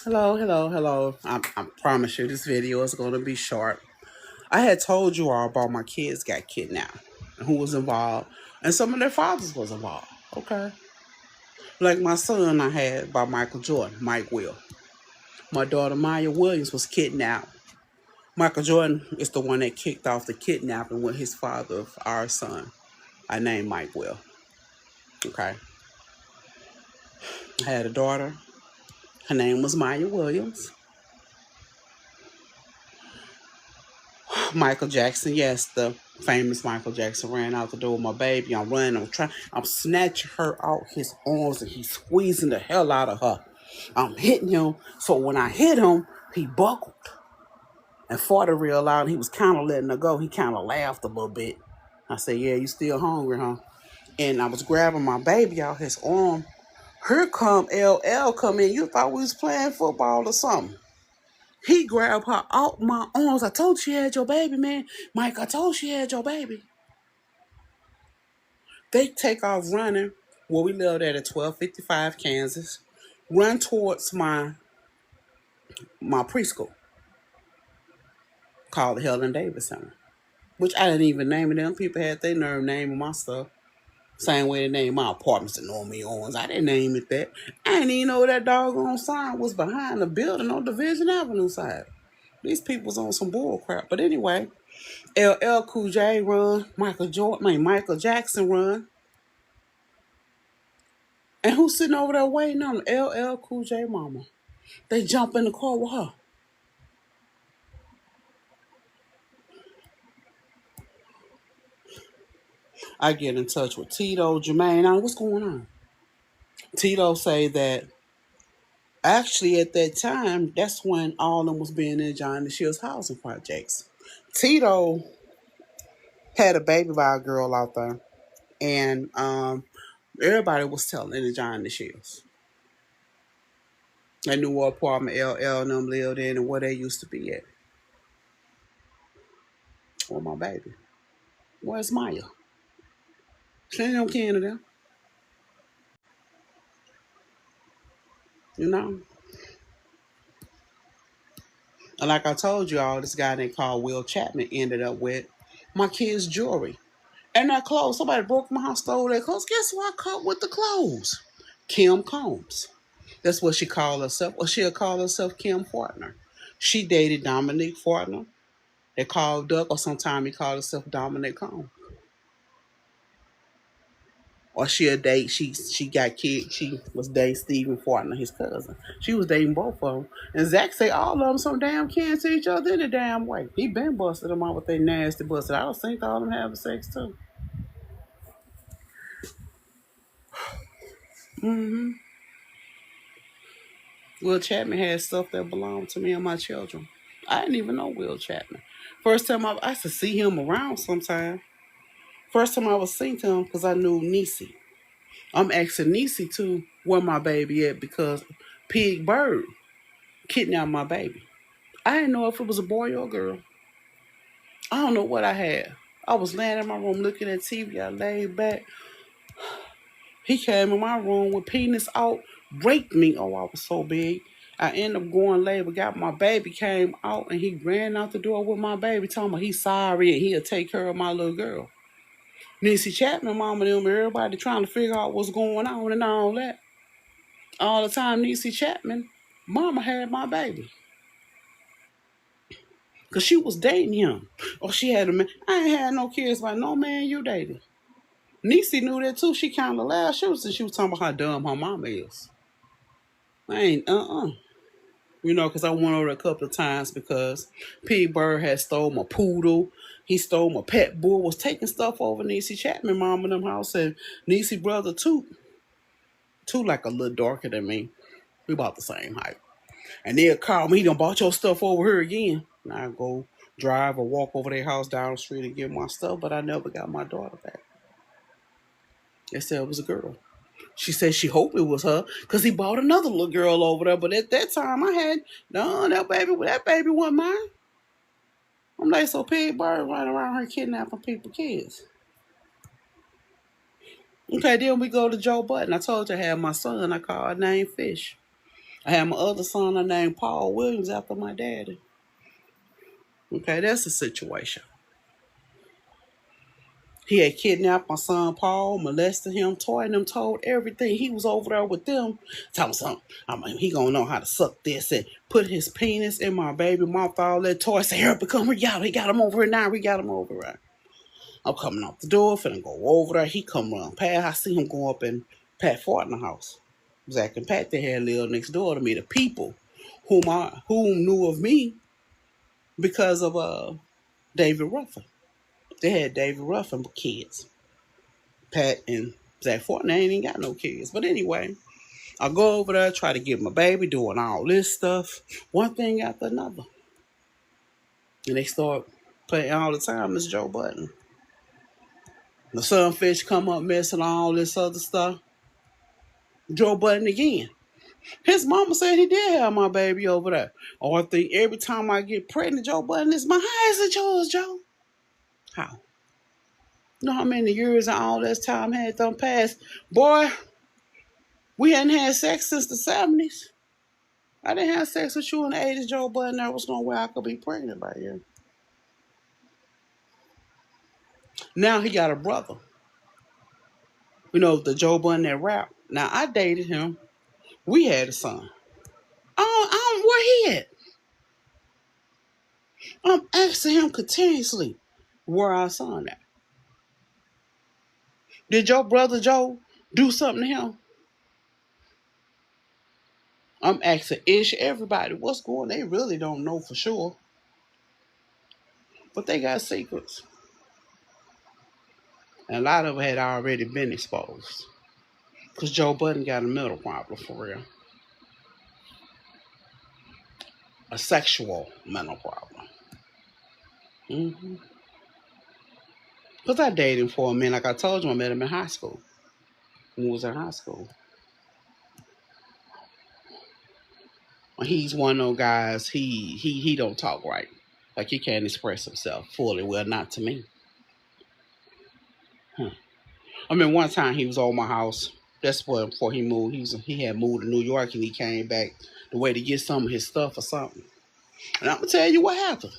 Hello, hello, hello. I promise you this video is going to be short. I had told you all about my kids got kidnapped and who was involved, and some of their fathers was involved. Okay. Like my son I had by Michael Jordan, Mike Will. My daughter Maya Williams was kidnapped. Michael Jordan is the one that kicked off the kidnapping with his father of our son. I named Mike Will. Okay. I had a daughter. Her name was Maya Williams. Michael Jackson, yes, the famous Michael Jackson ran out the door with my baby. I'm running, I'm snatching her out his arms and he's squeezing the hell out of her. I'm hitting him. So when I hit him, he buckled and fought real loud. He was kind of letting her go. He kind of laughed a little bit. I said, "Yeah, you still hungry, huh?" And I was grabbing my baby out his arm. Here come LL come in. You thought we was playing football or something. He grabbed her out my arms. I told you she had your baby, man. Mike, I told you she had your baby. They take off running where we lived at 1255 Kansas. Run towards my preschool called the Helen Davis Center. Which I didn't even name it. Them people had their nerve naming my stuff. Same way they named my apartments the Normie Owens. I didn't name it that. I didn't even know that doggone sign was behind the building on Division Avenue side. These people was on some bull crap. But anyway, LL Cool J run, Michael Jackson run. And who's sitting over there waiting on them? LL Cool J mama. They jump in the car with her. I get in touch with Tito, Jermaine. Now, what's going on? Tito say that actually at that time, that's when all of them was being in John the Shields housing projects. Tito had a baby by a girl out there, and everybody was telling the John the Shields. They knew what apartment LL and them lived in and where they used to be at. With my baby. Where's Maya? She ain't no Canada, you know? And like I told you all, this guy they called Will Chapman ended up with my kids' jewelry. And their clothes. Somebody broke my house, stole their clothes. Guess who I caught with the clothes? Kim Combs. That's what she called herself. Or she'll call herself Kim Fortner. She dated Dominique Fortner. They called Doug, or sometimes he called himself Dominic Combs. Or she'll date, she got kids. She was dating Stephen Fortner, his cousin. She was dating both of them. And Zach say all of them some damn can't see each other in a damn way. He been busted them out with their nasty busted. I don't think all of them having sex too. Mm-hmm. Will Chapman had stuff that belonged to me and my children. I didn't even know Will Chapman. First time I used to see him around sometime. First time I was seen to him because I knew Niecy. I'm asking Niecy too where my baby at because Pig Bird kidnapped my baby. I didn't know if it was a boy or a girl. I don't know what I had. I was laying in my room looking at TV. I laid back. He came in my room with penis out, raped me. Oh, I was so big. I ended up going labor, got my baby, came out, and he ran out the door with my baby, talking about he's sorry and he'll take care of my little girl. Nancy Chapman, mama, them, everybody trying to figure out what's going on and all that. All the time, Nancy Chapman, mama had my baby. Because she was dating him. Or she had a man. I ain't had no kids by no man you dated. Niecy knew that too. She kind of laughed. She was talking about how dumb her mama is. I ain't, You know, because I went over a couple of times because P. Bird had stole my poodle. He stole my pet bull, was taking stuff over Niecy Chapman, mom in them house. And Niecy brother, too like a little darker than me. We about the same height. And they'll call me, he done bought your stuff over here again. And I go drive or walk over their house down the street and get my stuff, but I never got my daughter back. They said it was a girl. She said she hoped it was her because he bought another little girl over there. But at that time, I had, no, that baby wasn't mine. I'm like, so Pig Bird running around here kidnapping people, kids. Okay, then we go to Joe Button. I told you I had my son. I called her name Fish. I had my other son, I named Paul Williams after my daddy. Okay, that's the situation. He had kidnapped my son Paul, molested him, toyed him, told everything. He was over there with them. Tell him something. I mean, he gonna know how to suck this and put his penis in my baby mouth, all that toy. Say, here, come here, he got him over here now. We got him over there. I'm coming out the door, finna go over there. He come around Pat. I see him go up in Pat Fortner house. Zach and Pat, they had lived next door to me. The people whom knew of me because of David Ruffin. They had David Ruffin kids. Pat and Zach Fortner ain't even got no kids. But anyway, I go over there, try to get my baby, doing all this stuff. One thing after another. And they start playing all the time, Miss Joe Button. The sunfish come up messing all this other stuff. Joe Button again. His mama said he did have my baby over there. Oh, I think every time I get pregnant, Joe Button is my how is it yours, Joe? How? You know how many years and all this time had done passed? Boy, we hadn't had sex since the 70s. I didn't have sex with you in the 80s, Joe Button. There was no way I could be pregnant by you. Now he got a brother. You know, the Joe Button that rap. Now, I dated him. We had a son. Where he at? I'm asking him continuously where our son at. Did your brother Joe do something to him? I'm asking everybody what's going on. They really don't know for sure. But they got secrets. And a lot of it had already been exposed. Because Joe Budden got a mental problem for real. A sexual mental problem. Because I dated him for a minute. Like I told you, I met him in high school. When he was in high school. He's one of those guys, he don't talk right. Like he can't express himself fully. Well, not to me. I mean, one time he was over my house. That's what before he moved. He had moved to New York and he came back the way to get some of his stuff or something. And I'm gonna tell you what happened.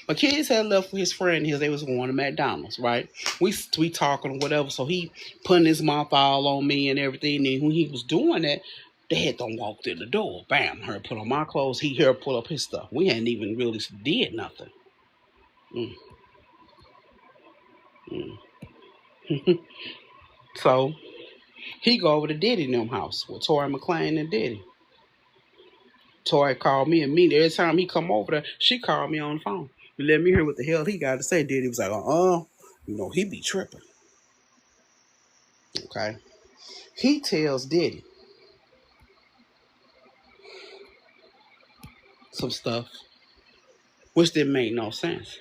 My kids had left with his friend here. They was going to McDonald's, right? We talking or whatever. So he putting his mouth all on me and everything. And when he was doing that, they had done walked in the door. Bam, her put on my clothes. He here pull up his stuff. We hadn't even really did nothing. So he go over to Diddy in them house with Tori McClain and Diddy. Tori called me immediately. Every time he come over there, she called me on the phone. You let me hear what the hell he got to say. Diddy was like, you know, he be tripping. Okay. He tells Diddy some stuff which didn't make no sense.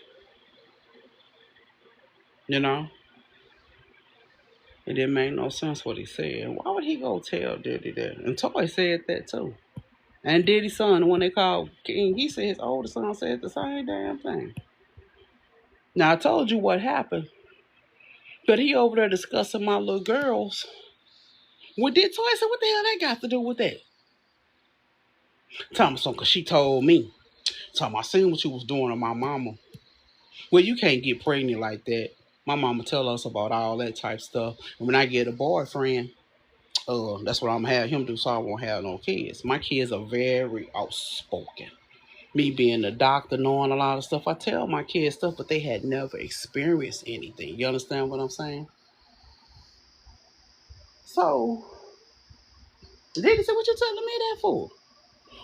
You know? It didn't make no sense what he said. Why would he go tell Diddy that? And Toy said that too. And Diddy's son, when they called King, he said his older son said the same damn thing. Now I told you what happened. But he over there discussing my little girls. What did Toy say? What the hell that got to do with that? Thomason, because she told me. I seen what you was doing to my mama. Well, you can't get pregnant like that. My mama tell us about all that type stuff. And when I get a boyfriend, that's what I'm gonna have him do, so I won't have no kids. My kids are very outspoken. Me being a doctor, knowing a lot of stuff, I tell my kids stuff, but they had never experienced anything. You understand what I'm saying? So, Diddy said, what you telling me that for?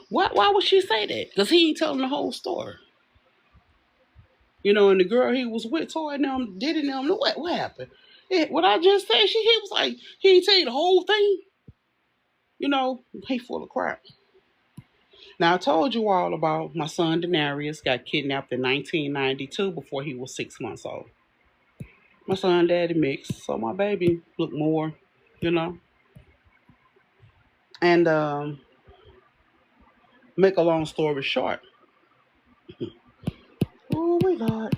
Why would she say that? Because he ain't telling the whole story. You know, and the girl he was with, Toy and them, Diddy and them, what happened? What I just said, he was like, he ain't tell you the whole thing. You know, he full of crap. Now, I told you all about my son Denarius got kidnapped in 1992 before he was 6 months old. My son daddy mixed, so my baby looked more, you know. And make a long story short, oh my God.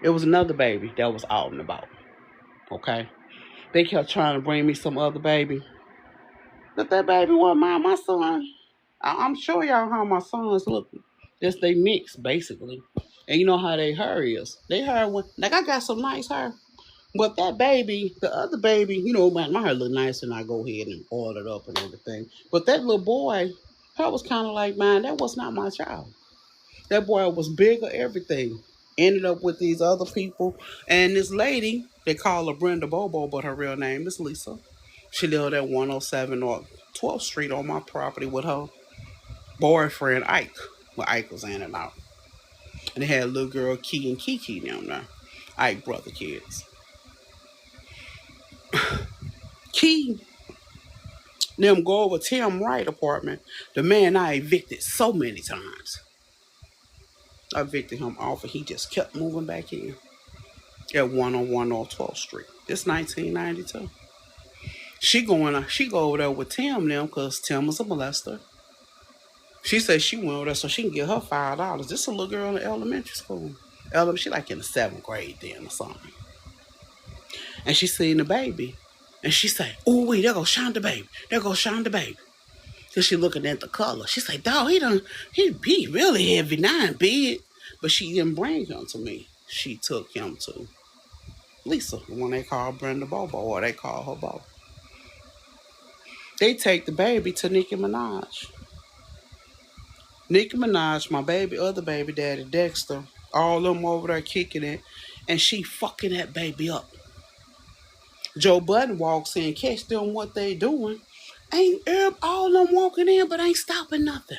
It was another baby that was out and about, okay? They kept trying to bring me some other baby. But that baby wasn't mine. My son, I'm sure y'all how my sons look. Just they mix, basically. And you know how they hair is. They hair, like I got some nice hair. But that baby, the other baby, my hair look nice and I go ahead and oil it up and everything. But that little boy, her was kind of like mine. That was not my child. That boy was bigger, everything. Ended up with these other people. And this lady, they call her Brenda Bobo, but her real name is Lisa. She lived at 107 North 12th Street on my property with her boyfriend, Ike. Well, Ike was in and out. And they had a little girl, Key and Kiki down there. Ike brother kids. Key, them go over Tim Wright apartment. The man I evicted so many times. I evicted him off and he just kept moving back in. At 101 North 12th Street. It's 1992. She go over there with Tim now because Tim was a molester. She said she went over there so she can get her $5. This is a little girl in elementary school. She like in the 7th grade then or something. And she seen the baby. And she said, "Oh wait, there go Shonda baby. There go Shonda baby." Cause she looking at the color. She said, "Dog, he really heavy now and big." But she didn't bring him to me. She took him to Lisa, the one they call Brenda Bobo, or they call her Bobo. They take the baby to Nicki Minaj. Nicki Minaj, my other baby daddy, Dexter, all of them over there kicking it, and she fucking that baby up. Joe Budden walks in, catch them what they doing. Ain't all of them walking in, but ain't stopping nothing.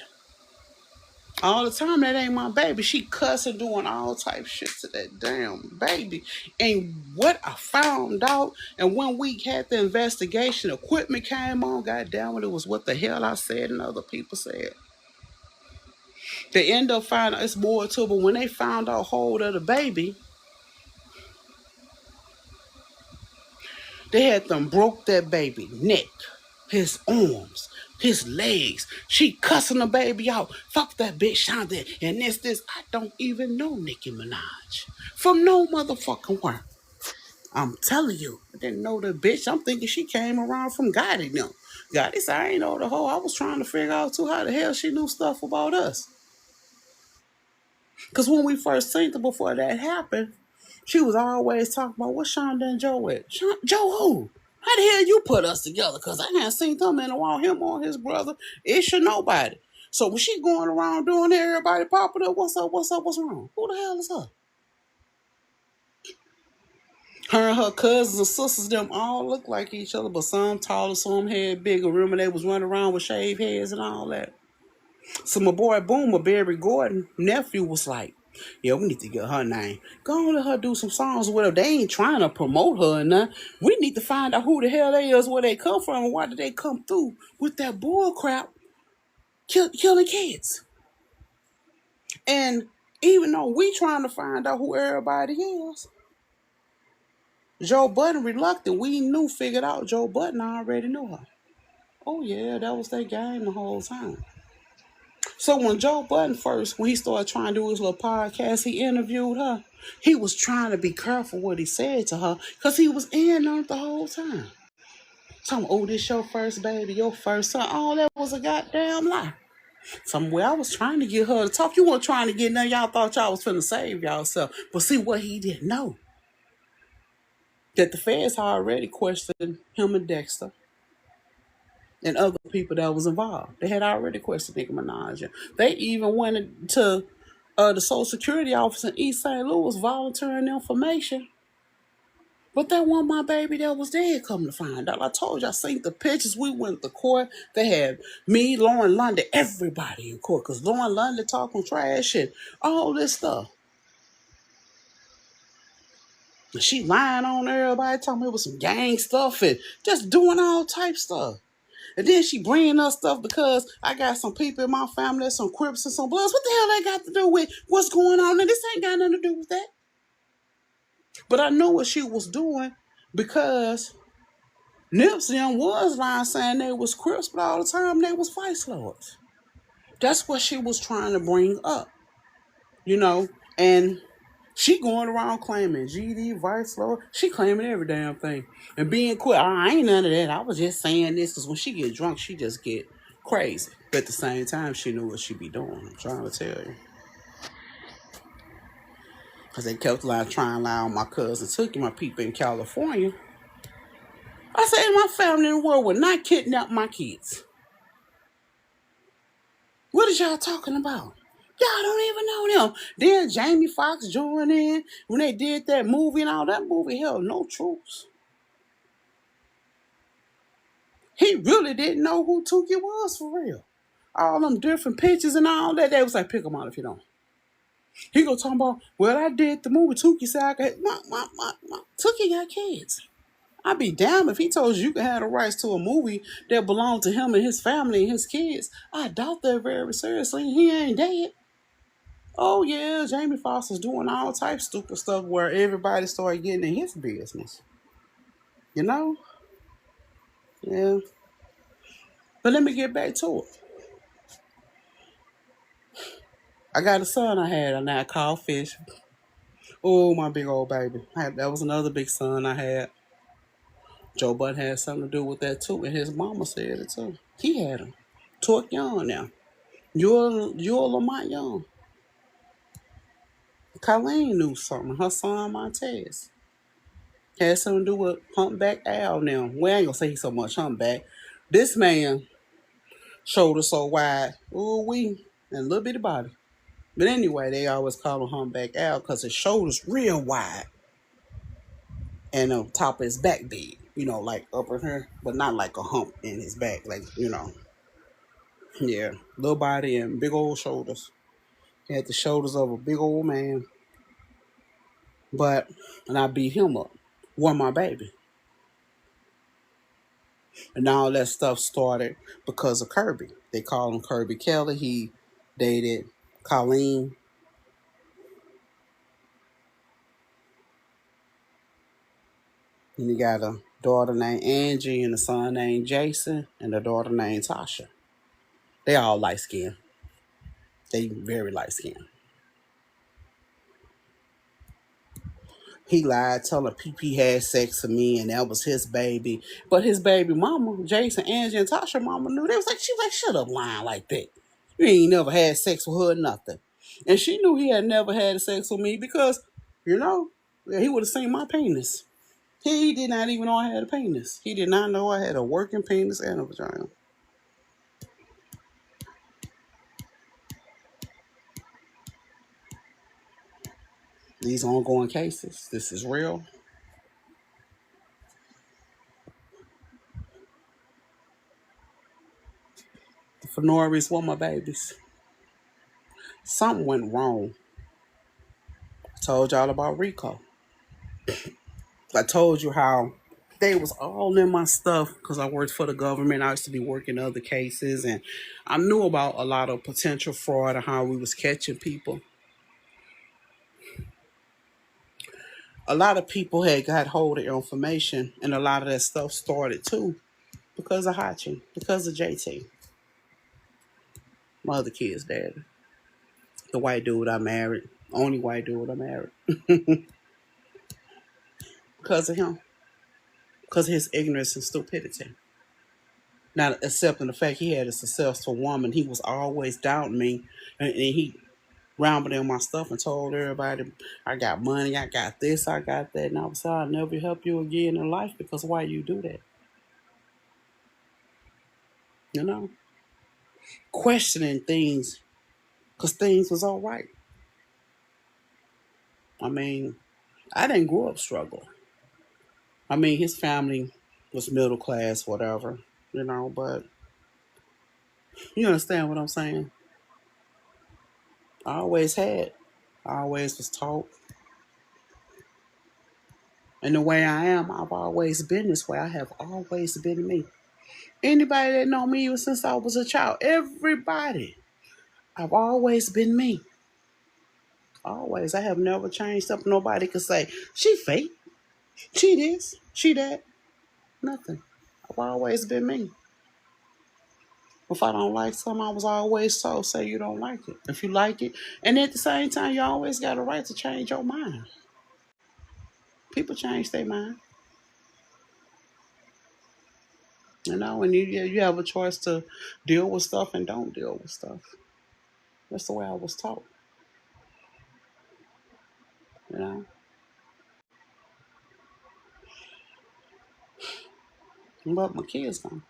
All the time, that ain't my baby. She cussing, doing all type shit to that damn baby. And what I found out, and when we had the investigation, equipment came on, goddamn it was what the hell I said and other people said. They end up finding it's more to it, but when they found out hold of the baby, they had them broke that baby neck, his arms, his legs. She cussing the baby out. Fuck that bitch Shonda. And this. I don't even know Nicki Minaj. From no motherfucking where. I'm telling you. I didn't know the bitch. I'm thinking she came around from Gotti now. Gotti said, I ain't know the hoe. I was trying to figure out too how the hell she knew stuff about us. Because when we first seen her before that happened, she was always talking about what Shonda and Joe at. Joe who? How the hell you put us together? Because I hadn't seen them in a while, him or his brother. It should nobody. So when she going around doing that, everybody popping up, what's up, what's wrong? Who the hell is her? Her and her cousins and sisters, them all look like each other, but some taller, some head bigger. Remember they was running around with shaved heads and all that? So my boy Boomer, Barry Gordon, nephew was like, "Yeah, we need to get her name. Go on, let her do some songs with her. They ain't trying to promote her or nothing. We need to find out who the hell they is, where they come from, and why did they come through with that bull crap killing kids." And even though we trying to find out who everybody is, Joe Budden reluctant. We figured out Joe Budden already knew her. Oh yeah, that was their game the whole time. So when Joe Budden when he started trying to do his little podcast, he interviewed her. He was trying to be careful what he said to her because he was in on it the whole time. Talking, "Oh, this your first baby, your first son." All that was a goddamn lie. Somewhere I was trying to get her to talk. You weren't trying to get none. Y'all thought y'all was finna save y'allself. But see what he didn't know. That the feds had already questioned him and Dexter and other people that was involved. They had already questioned Nicki Minaj. They even went to the Social Security office in East St. Louis volunteering information. But that wasn't my baby that was dead, come to find out. I told you, I seen the pictures. We went to court. They had me, Lauren London, everybody in court. Because Lauren London talking trash and all this stuff. And she lying on everybody, talking me it was some gang stuff and just doing all type stuff. And then she bringing us stuff because I got some people in my family, some Crips and some Bloods. What the hell they got to do with what's going on? And this ain't got nothing to do with that. But I know what she was doing because Nipsey was lying saying they was Crips, but all the time they was Vice Lords. That's what she was trying to bring up, and She going around claiming GD, Vice Lord. She claiming every damn thing. And being quick, I ain't none of that. I was just saying this because when she get drunk, she just get crazy. But at the same time, she knew what she be doing. I'm trying to tell you. Because they kept trying to lie on my cousin Tookie, my people in California. I said, my family in the world would not kidnap my kids. What is y'all talking about? Y'all don't even know them. Then Jamie Foxx joined in when they did that movie and all that movie held no truth. He really didn't know who Tookie was for real. All them different pictures and all that. They was like, pick them out if you don't. He go talking about, well, I did the movie. Tookie said I got, Tookie got kids. I'd be damned if he told you could have the rights to a movie that belonged to him and his family and his kids. I doubt that very seriously. He ain't dead. Oh yeah, Jamie Foxx was doing all types of stupid stuff where everybody started getting in his business. You know? Yeah. But let me get back to it. I got a son I had, and I called Fish. Oh, my big old baby. That was another big son I had. Joe Budden had something to do with that too, and his mama said it too. He had him. Torque young now. You're Lamont young. Colleen knew something. Her son Montez had something to do with Humpback Al now. We ain't gonna say so much humpback. This man shoulder so wide. Ooh wee. And a little bitty body. But anyway, they always call him Humpback Al because his shoulders real wide. And on top of his back big. You know, like upper here, but not like a hump in his back. Like, you know. Yeah. Little body and big old shoulders. He had the shoulders of a big old man. And I beat him up. Won my baby. And all that stuff started because of Kirby. They called him Kirby Kelly. He dated Colleen. And he got a daughter named Angie and a son named Jason and a daughter named Tasha. They all light skinned. They very light skinned. He lied, telling people he had sex with me and that was his baby. But his baby mama, Jason, Angie, and Tasha mama knew. She was like, shut up lying like that. You ain't never had sex with her or nothing. And she knew he had never had sex with me because, he would have seen my penis. He did not even know I had a penis. He did not know I had a working penis and a vagina. These ongoing cases, this is real. The Fenoris were my babies. Something went wrong. I told y'all about Rico. I told you how they was all in my stuff because I worked for the government. I used to be working other cases, and I knew about a lot of potential fraud and how we was catching people. A lot of people had got hold of information, and a lot of that stuff started too because of Hachi, because of JT, my other kid's dad, the white dude I married, only white dude I married, because of him, because of his ignorance and stupidity. Not accepting the fact he had a successful woman, he was always doubting me, and he rambled in my stuff and told everybody, I got money, I got this, I got that, and I was like, I'll never help you again in life because why you do that? You know? Questioning things because things was all right. I mean, I didn't grow up struggling. I mean, his family was middle class, whatever, but you understand what I'm saying? I always had. I always was taught. And the way I am, I've always been this way. I have always been me. Anybody that know me since I was a child, everybody, I've always been me. Always. I have never changed up. Nobody could say, she fake. She this. She that. Nothing. I've always been me. If I don't like something, I was always told, say you don't like it. If you like it, and at the same time, you always got a right to change your mind. People change their mind, and you have a choice to deal with stuff and don't deal with stuff. That's the way I was taught, you know. But my kids gone,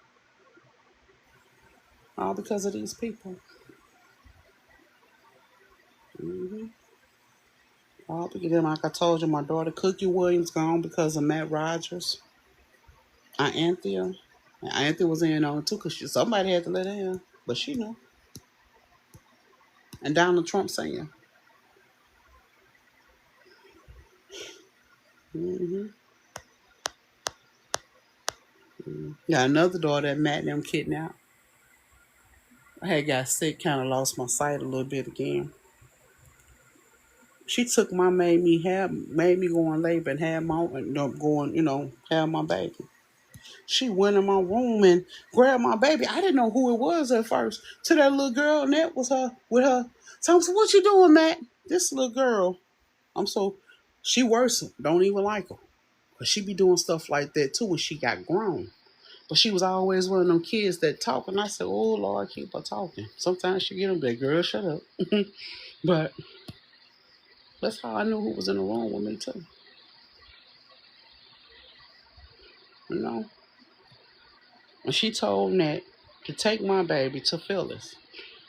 all because of these people. Mm-hmm. All because of them. Like I told you, my daughter Cookie Williams gone because of Matt Rogers. Aunt Anthea. And Aunt Anthea was in on it too because somebody had to let her in, but she knew. And Donald Trump saying, mm-hmm. Yeah, another daughter that Matt and them kidnapped. I had got sick, kind of lost my sight a little bit again. She took made me go in labor and have my, going, have my baby. She went in my room and grabbed my baby. I didn't know who it was at first. To that little girl, and that was her with her. So I said, "What you doing, Matt?" This little girl, she worse. Don't even like her, but she be doing stuff like that too when she got grown. But she was always one of them kids that talk, and I said, "Oh Lord, keep her talking." Sometimes she get them big girl, shut up. But that's how I knew who was in the room with me too. You know, and she told Nat to take my baby to Phyllis.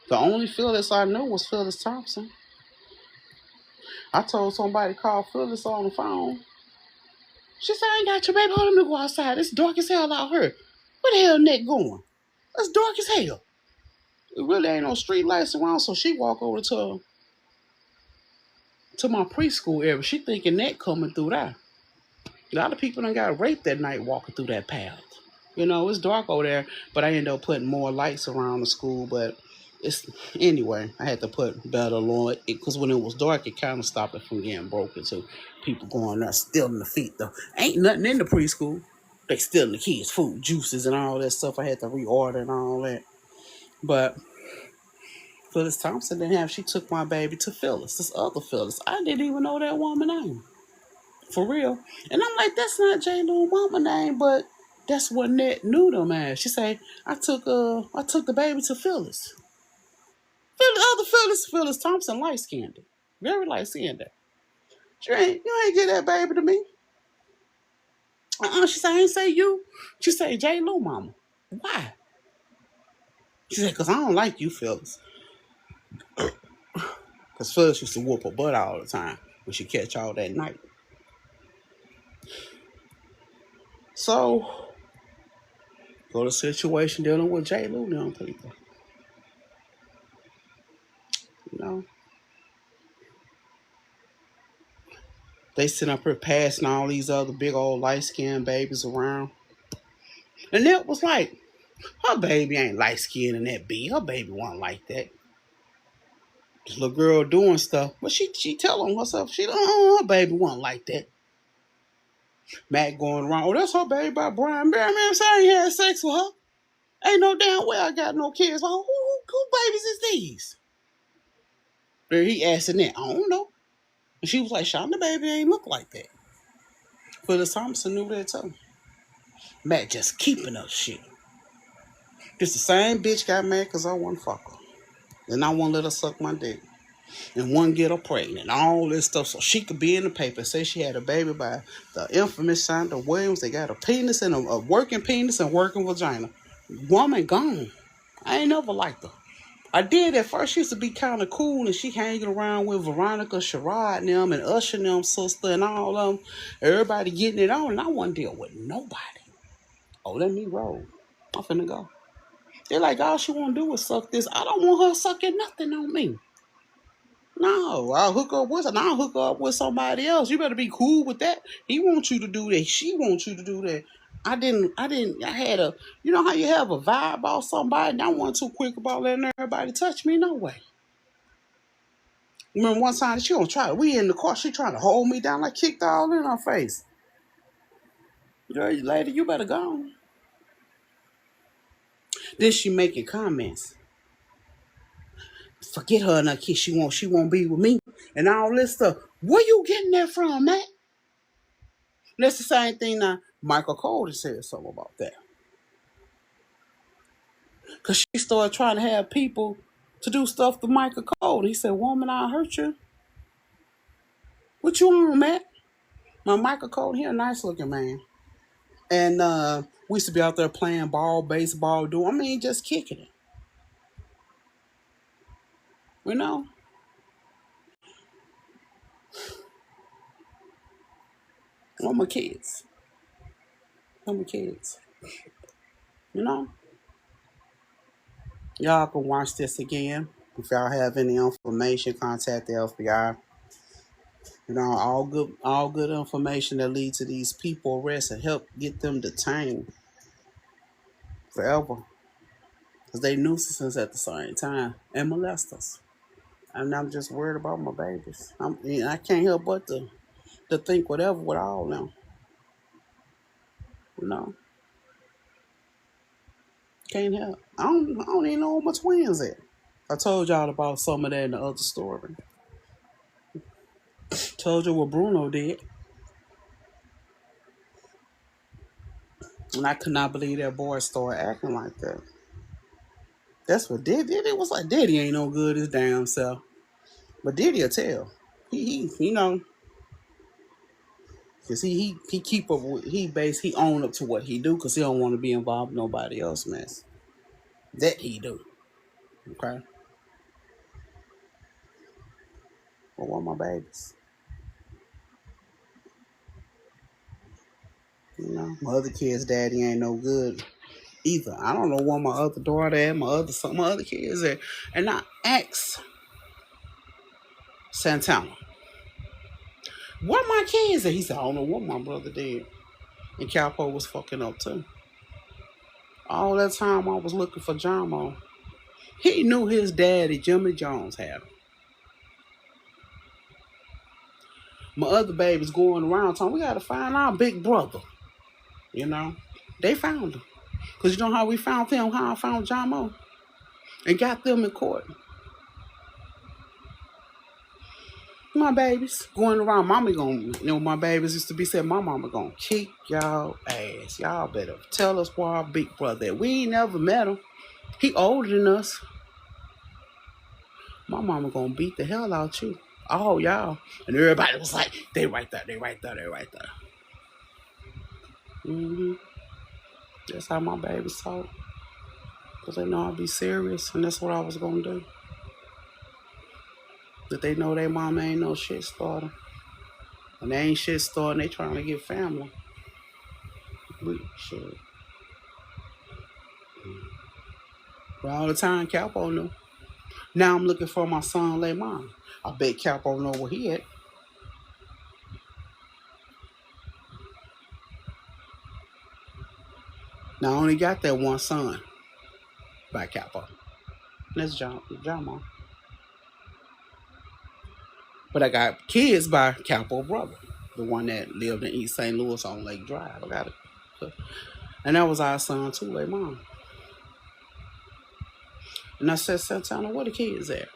The only Phyllis I knew was Phyllis Thompson. I told somebody to call Phyllis on the phone. She said, "I ain't got your baby. Hold on, let me go outside. It's dark as hell out here. Where the hell Nat going? It's dark as hell. It really ain't no street lights around." So she walked over to my preschool area. She thinking Nat coming through there. A lot of people done got raped that night walking through that path. It's dark over there, but I ended up putting more lights around the school. But it's anyway, I had to put better on it because when it was dark, it kind of stopped it from getting broken. So people going there stealing the feet though. Ain't nothing in the preschool. They stealing the kids' food, juices, and all that stuff. I had to reorder and all that. But Phyllis Thompson didn't have. She took my baby to Phyllis, this other Phyllis. I didn't even know that woman name. For real. And I'm like, that's not J. Lou mama name, but that's what Nat knew them as. She said, I took the baby to Phyllis. Phyllis Thompson, light skinned. Very light skinned. You ain't get that baby to me. She said, I ain't say you. She said, J. Lou mama. Why? She said, because I don't like you, Phyllis. Because Phyllis used to whoop her butt all the time when she catch all that night. So, go to situation dealing with J. Lou and them people. You know? They sit up here passing all these other big old light skinned babies around. And it was like, her baby ain't light skinned and that big. Her baby wasn't like that. This little girl doing stuff. But she telling herself, her baby wasn't like that. Matt going around, oh, that's her baby by Brian Bear. Man, I ain't had sex with her. Ain't no damn way I got no kids. Who babies is these? There he asking that. I don't know. And she was like, Shonda baby ain't look like that. Phyllis Thompson knew that too. Matt just keeping up shit. Just the same bitch got mad because I wouldn't fuck her. And I won't let her suck my dick. And one get her pregnant. And all this stuff so she could be in the paper. Say she had a baby by the infamous Shonda Williams. They got a penis and a working penis and working vagina. Woman gone. I ain't never liked her. I did at first. She used to be kind of cool, and she hanging around with Veronica, Sherrod and them, and Usher and them, sister, and all of them. Everybody getting it on, and I wasn't deal with nobody. Oh, let me roll. I'm finna go. They're like, all she want to do is suck this. I don't want her sucking nothing on me. No, I'll hook up with her. I'll hook up with somebody else. You better be cool with that. He wants you to do that. She wants you to do that. I had you know how you have a vibe off somebody and I wasn't too quick about letting everybody touch me? No way. Remember one time she gonna try to, we in the car, she trying to hold me down, like kicked all in her face. Girl, lady, you better go. Then she making comments. Forget her and her kid. She won't be with me. And all this stuff. Where you getting that from, Matt? That's the same thing now. Michael Cole said something about that. Because she started trying to have people to do stuff to Michael Cole. He said, woman, I'll hurt you. What you on, Matt? Now, Michael Cole, he a nice looking man. And we used to be out there playing ball, baseball, just kicking it. You know? I'm my kids. I'm my kids. You know? Y'all can watch this again. If y'all have any information, contact the FBI. You know, all good information that lead to these people arrests and help get them detained forever. Because they nuisances at the same time and molesters. And I'm just worried about my babies. I can't help but to think whatever with all them. You know? Can't help. I don't even know where my twins at. I told y'all about some of that in the other story. Told you what Bruno did. And I could not believe that boy started acting like that. That's what Diddy. It was like Diddy ain't no good his damn self. But Diddy'll tell. He you know, cause he keep up with, he own up to what he do because he don't want to be involved in nobody else mess. That he do. Okay. But one of my babies. You know, my other kid's daddy ain't no good either. I don't know where my other daughter at, my other kids at. And I asked Santana, where my kids at? He said, I don't know what my brother did. And Calpo was fucking up too. All that time I was looking for Jomo. He knew his daddy, Jimmy Jones, had him. My other babies going around talking, we gotta find our big brother. You know? They found him. Because you know how we found him, how I found Jomo? And got them in court. My babies going around, mama gonna, my babies used to be saying, my mama gonna kick y'all ass. Y'all better tell us where our big brother at. We ain't never met him. He older than us. My mama gonna beat the hell out you. Oh, y'all. And everybody was like, they right there. Mm-hmm. That's how my babies talk. Because they know I'll be serious, and that's what I was gonna do. That they know their mama ain't no shit starter. And they ain't shit starting, they trying to get family. Shit. But all the time, Capo knew. Now I'm looking for my son, Lamont. I bet Capo know where he at. Now I only got that one son by Capo. That's John Mom. But I got kids by Capo brother. The one that lived in East St. Louis on Lake Drive. I got it. And that was our son too, Lamont. And I said, Santana, where the kids at?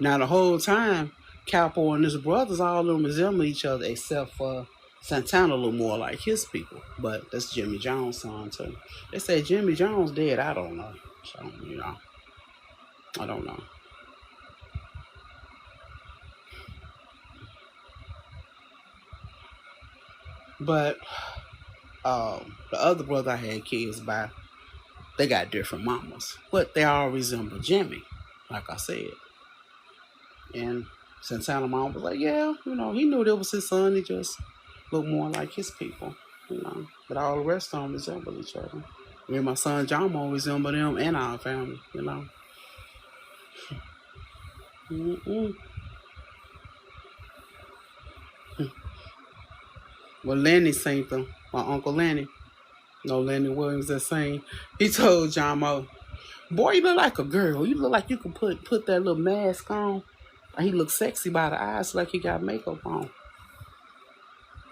Now the whole time, Capo and his brothers all of them resemble each other except for Santana a little more like his people. But that's Jimmy Jones' son too. They say Jimmy Jones dead. I don't know. So, I don't know. But the other brother I had kids by, they got different mamas. But they all resemble Jimmy, like I said. And Santana mom was like, yeah, he knew that was his son. He just looked more like his people, But all the rest of them resemble each other. Me and my son John Mo resemble them and our family, Mm-mm. Well, Lenny seen them. My Uncle Lenny. No, Lenny Williams that sing. He told John Mo, boy, you look like a girl. You look like you could put that little mask on. And he looked sexy by the eyes like he got makeup on.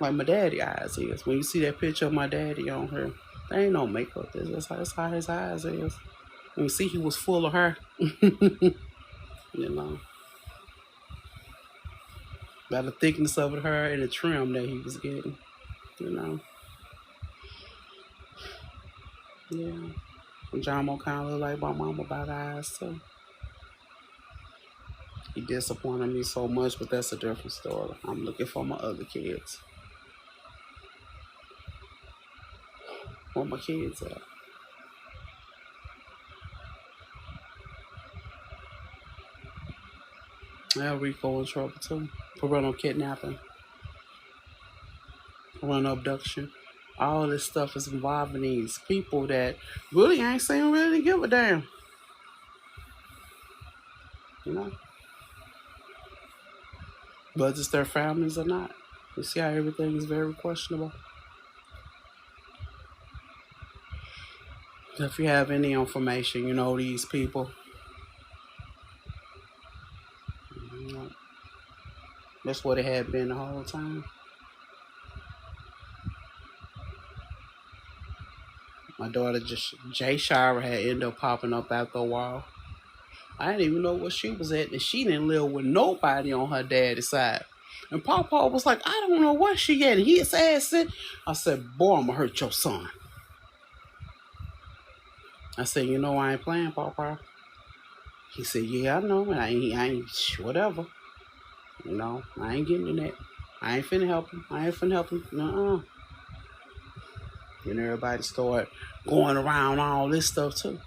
Like my daddy eyes is. When you see that picture of my daddy on her, There ain't no makeup. That's how his eyes is. You see, he was full of her. You know, by the thickness of her and the trim that he was getting. You know, yeah. John kind of look like my mama by the eyes too. He disappointed me so much, but that's a different story. I'm looking for my other kids. Where my kids at? Yeah, Rico in trouble too. Parental kidnapping, parental abduction. All this stuff is involving these people that really ain't saying really give a damn. You know, whether it's their families or not. You see how everything is very questionable. If you have any information, you know these people. You know, that's what it had been the whole time. My daughter Jay Shira had ended up popping up after a while. I didn't even know where she was at, and she didn't live with nobody on her daddy's side. And Papa was like, I don't know where she at. And his ass said, I said, boy, I'm gonna hurt your son. I said, you know I ain't playing, Papa. He said, yeah, I know. And I ain't whatever. You know, I ain't getting in that. I ain't finna help him. I ain't finna help him. Nuh-uh. And everybody started going around all this stuff too.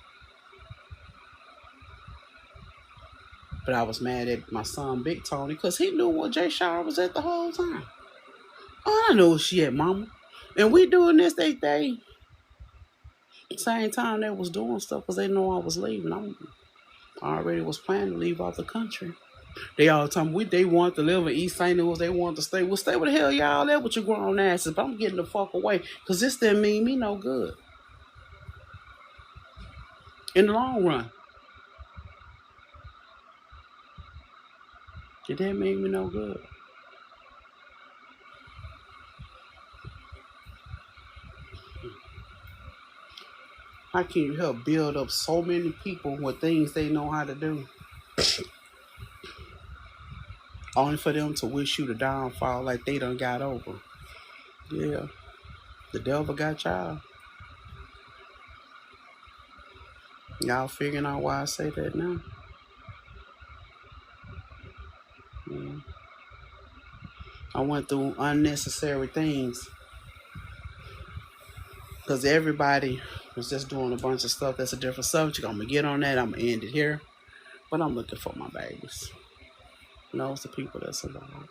But I was mad at my son, Big Tony, because he knew what Jay Shaw was at the whole time. Oh, I know where she at, mama. And we doing this, they same time they was doing stuff because they know I was leaving. I already was planning to leave out the country. They all the time they want to live in East St. Louis. They want to stay. Well, stay where the hell y'all at with your grown asses. But I'm getting the fuck away because this didn't mean me no good. In the long run, it didn't mean me no good. How can you help build up so many people with things they know how to do? Only for them to wish you the downfall like they done got over. Yeah, the devil got y'all. Y'all figuring out why I say that now? Yeah. I went through unnecessary things because everybody was just doing a bunch of stuff. That's a different subject. I'm gonna get on that. I'm gonna end it here. But I'm looking for my babies. You know, it's the people that's involved.